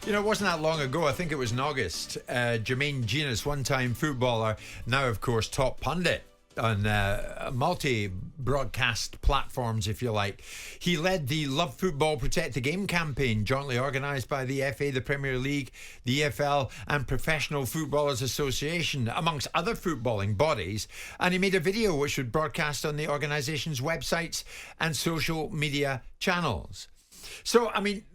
You know, it wasn't that long ago, I think it was in August, Jermaine Jenas, one-time footballer, now of course top pundit on multi-broadcast platforms, if you like. He led the Love Football Protect the Game campaign, jointly organised by the FA, the Premier League, the EFL and Professional Footballers Association, amongst other footballing bodies. And he made a video which would broadcast on the organisation's websites and social media channels. So, I mean,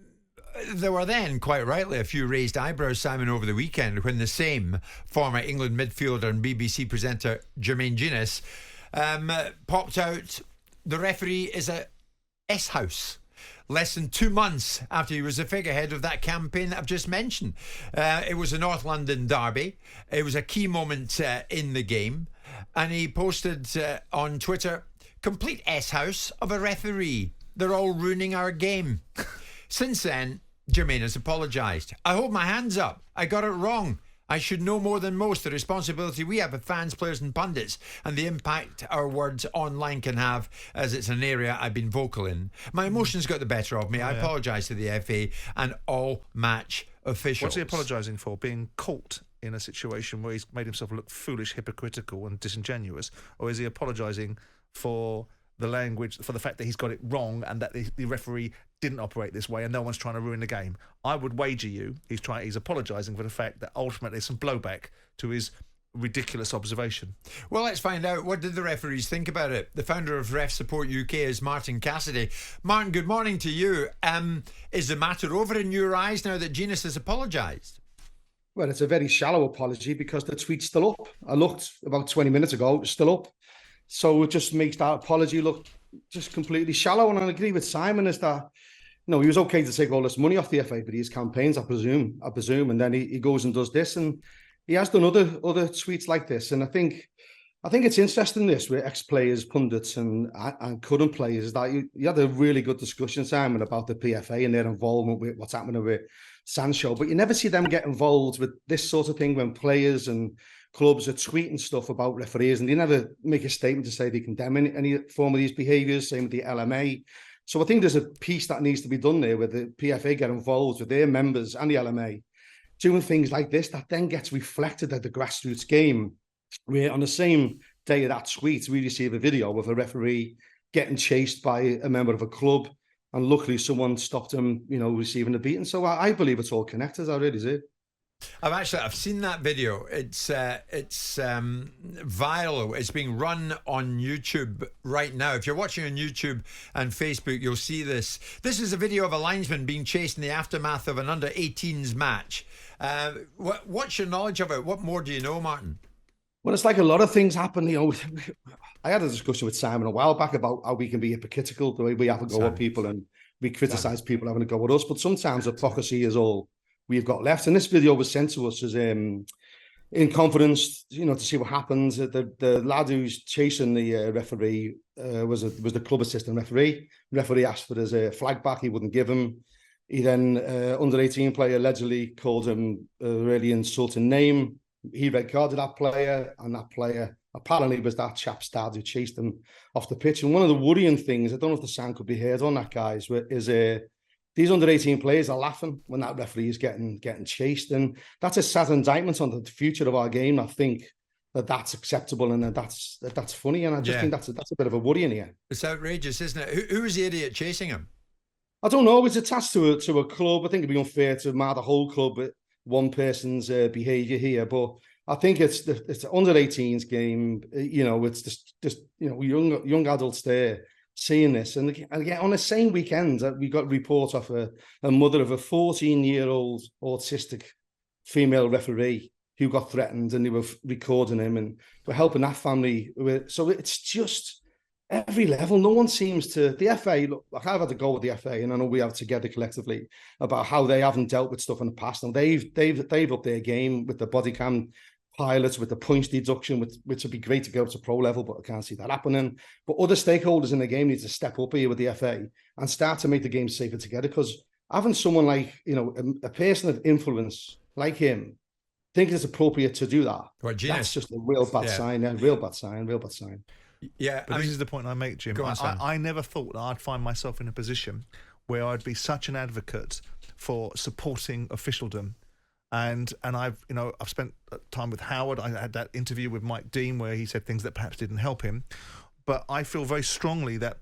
there were then, quite rightly, a few raised eyebrows, Simon, over the weekend when the same former England midfielder and BBC presenter Jermaine Jenas popped out, the referee is a S-house. Less than 2 months after he was the figurehead of that campaign that I've just mentioned. It was a North London derby. It was a key moment in the game. And he posted on Twitter, "Complete S-house of a referee. They're all ruining our game." Since then, Jermaine has apologised. "I hold my hands up. I got it wrong. I should know more than most the responsibility we have as fans, players and pundits and the impact our words online can have, as it's an area I've been vocal in. My emotions got the better of me. I apologise to the FA and all match officials." What's he apologising for? Being caught in a situation where he's made himself look foolish, hypocritical and disingenuous? Or is he apologising for the language, for the fact that he's got it wrong and that the referee didn't operate this way and no one's trying to ruin the game? I would wager you he's apologising for the fact that ultimately there's some blowback to his ridiculous observation. Well, let's find out. What did the referees think about it? The founder of Ref Support UK is Martin Cassidy. Martin, good morning to you. Is the matter over in your eyes now that Jenas has apologised? Well, it's a very shallow apology because the tweet's still up. I looked about 20 minutes ago, it was still up. So it just makes that apology look just completely shallow. And I agree with Simon, is that, he was okay to take all this money off the FA for these campaigns, I presume. And then he goes and does this, and he has done other tweets like this. And I think it's interesting, this with ex-players, pundits and current players, that you had a really good discussion, Simon, about the PFA and their involvement with what's happening with Sancho, but you never see them get involved with this sort of thing when players and clubs are tweeting stuff about referees, and they never make a statement to say they condemn any form of these behaviours. Same with the LMA. So I think there's a piece that needs to be done there where the PFA get involved with their members and the LMA doing things like this that then gets reflected at the grassroots game, where on the same day of that tweet we receive a video of a referee getting chased by a member of a club, and luckily someone stopped him, receiving a beating. So I believe it's all connected. I really do. I've seen that video. It's viral. It's being run on YouTube right now. If you're watching on YouTube and Facebook, you'll see this. This is a video of a linesman being chased in the aftermath of an under-18s match. What's your knowledge of it? What more do you know, Martin? Well, it's like a lot of things happen. I had a discussion with Simon a while back about how we can be hypocritical, the way we have a go at people and we criticise people having a go at us. But sometimes hypocrisy is all we've got left. And this video was sent to us as in confidence, to see what happens. The lad who's chasing the referee was the club assistant referee. The referee asked for his flag back. He wouldn't give him. He then, under-18 player, allegedly called him a really insulting name. He red carded that player, and that player apparently was that chap's dad who chased him off the pitch. And one of the worrying things, I don't know if the sound could be heard on that, guys, is these under-18 players are laughing when that referee is getting chased. And that's a sad indictment on the future of our game. I think that's acceptable and that's funny. And I just think that's a bit of a worry in here. It's outrageous, isn't it? Who was the idiot chasing him? I don't know. It's attached to a club. I think it'd be unfair to mar the whole club with one person's behaviour here. But I think it's under-18s game. It's just young adults there seeing this, and again on the same weekend we got a report off a mother of a 14-year-old autistic female referee who got threatened, and they were recording him, and we're helping that family with. So it's just every level. No one seems to. The FA, look, I've had to go with the FA, and I know we have together collectively about how they haven't dealt with stuff in the past, and they've upped their game with the body cam pilots, with the points deduction, which would be great to go to pro level, but I can't see that happening. But other stakeholders in the game need to step up here with the FA and start to make the game safer together, because having someone like, a person of influence like him think it's appropriate to do that, that's just a real bad sign. Real bad sign. Yeah, but this is the point I make, Jim. I never thought that I'd find myself in a position where I'd be such an advocate for supporting officialdom. And I've spent time with Howard. I had that interview with Mike Dean where he said things that perhaps didn't help him. But I feel very strongly that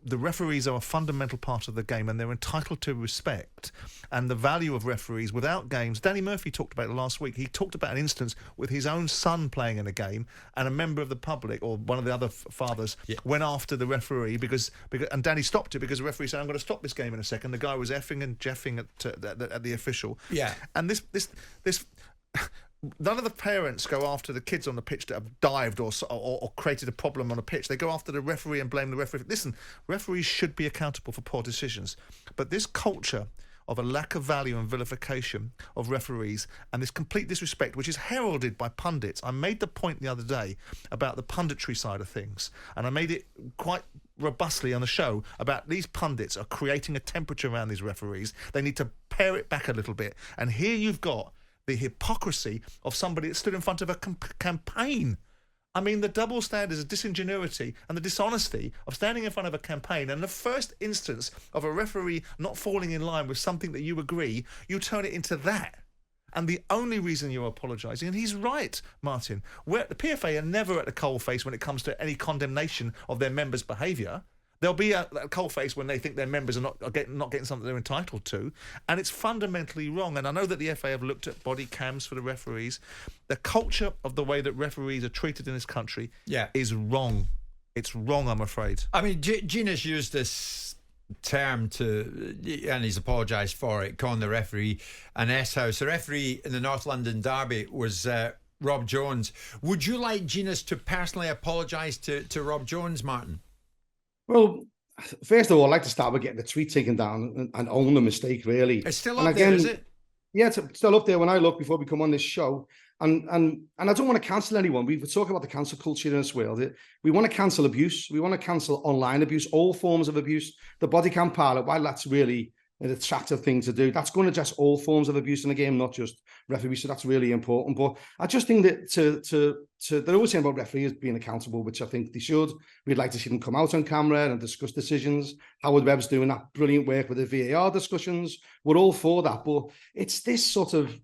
the referees are a fundamental part of the game and they're entitled to respect and the value of referees without games. Danny Murphy talked about it last week. He talked about an instance with his own son playing in a game and a member of the public or one of the other fathers went after the referee and Danny stopped it because the referee said, I'm going to stop this game in a second. The guy was effing and jeffing at the official. Yeah. And this none of the parents go after the kids on the pitch that have dived or created a problem on a pitch. They go after the referee and blame the referee. Listen, referees should be accountable for poor decisions. But this culture of a lack of value and vilification of referees and this complete disrespect, which is heralded by pundits. I made the point the other day about the punditry side of things, and I made it quite robustly on the show about these pundits are creating a temperature around these referees. They need to pare it back a little bit. And here you've got the hypocrisy of somebody that stood in front of a campaign. I mean, the double standards, the disingenuity and the dishonesty of standing in front of a campaign and the first instance of a referee not falling in line with something that you agree, you turn it into that. And the only reason you're apologising, and he's right, Martin, the PFA are never at the coalface when it comes to any condemnation of their members' behaviour. There'll be a coalface when they think their members are not getting something they're entitled to. And it's fundamentally wrong. And I know that the FA have looked at body cams for the referees. The culture of the way that referees are treated in this country is wrong. It's wrong, I'm afraid. I mean, Jenas used this term and he's apologised for it, calling the referee an S-house. The referee in the North London derby was Rob Jones. Would you like Jenas to personally apologise to Rob Jones, Martin? Well, first of all, I'd like to start with getting the tweet taken down and own the mistake, really. It's still up there, is it? Yeah, it's still up there when I look before we come on this show. And I don't want to cancel anyone. We talk about the cancel culture in this world. We want to cancel abuse. We want to cancel online abuse, all forms of abuse. The body cam pilot, while that's really an attractive thing to do, that's going to address all forms of abuse in the game, not just referees. So that's really important. But I just think that they're always saying about referees being accountable, which I think they should. We'd like to see them come out on camera and discuss decisions. Howard Webb's doing that brilliant work with the VAR discussions. We're all for that. But it's this sort of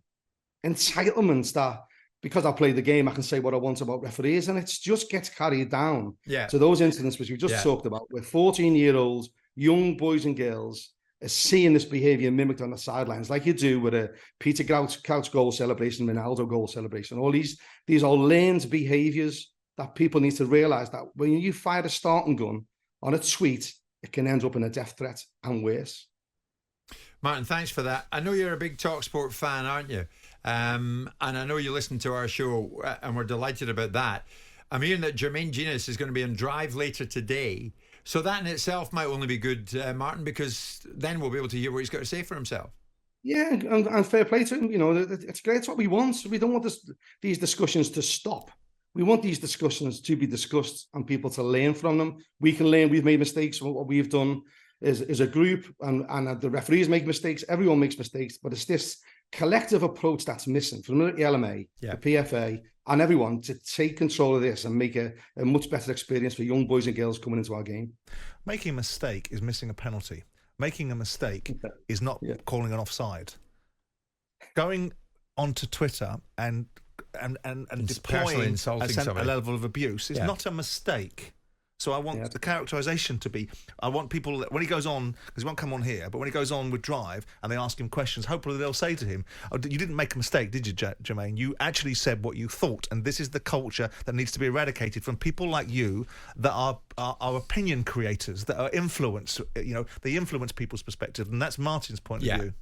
entitlement that because I play the game, I can say what I want about referees, and it just gets carried down to those incidents which we just talked about, where 14-year-olds, young boys and girls, are seeing this behaviour mimicked on the sidelines, like you do with a Peter Crouch goal celebration, Ronaldo goal celebration. All these are learned behaviours that people need to realise that when you fire a starting gun on a tweet, it can end up in a death threat and worse. Martin, thanks for that. I know you're a big talkSPORT fan, aren't you? And I know you listen to our show, and we're delighted about that. I'm hearing that Jermaine Jenas is going to be on Drive later today. So that in itself might only be good, Martin, because then we'll be able to hear what he's got to say for himself. Yeah, and fair play to him. You know, it's great. It's what we want. We don't want these discussions to stop. We want these discussions to be discussed and people to learn from them. We can learn. We've made mistakes. What we've done is a group, and the referees make mistakes. Everyone makes mistakes, but it's this collective approach that's missing from the LMA, the PFA, and everyone to take control of this and make a much better experience for young boys and girls coming into our game. Making a mistake is missing a penalty. Making a mistake is not calling an offside. Going onto Twitter and deploying a level of abuse is not a mistake. So I want the characterisation to be, I want people, when he goes on, because he won't come on here, but when he goes on with Drive and they ask him questions, hopefully they'll say to him, oh, you didn't make a mistake, did you, Jermaine? You actually said what you thought, and this is the culture that needs to be eradicated from people like you that are opinion creators, that are influence, they influence people's perspective, and that's Martin's point of view.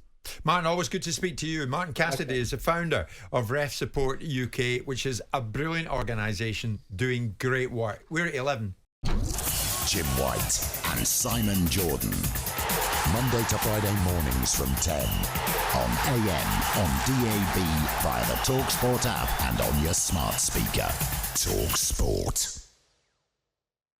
Martin, always good to speak to you. Martin Cassidy is the founder of Ref Support UK, which is a brilliant organisation doing great work. We're at 11. Jim White and Simon Jordan. Monday to Friday mornings from 10 on AM, on DAB, via the talkSPORT app and on your smart speaker. talkSPORT.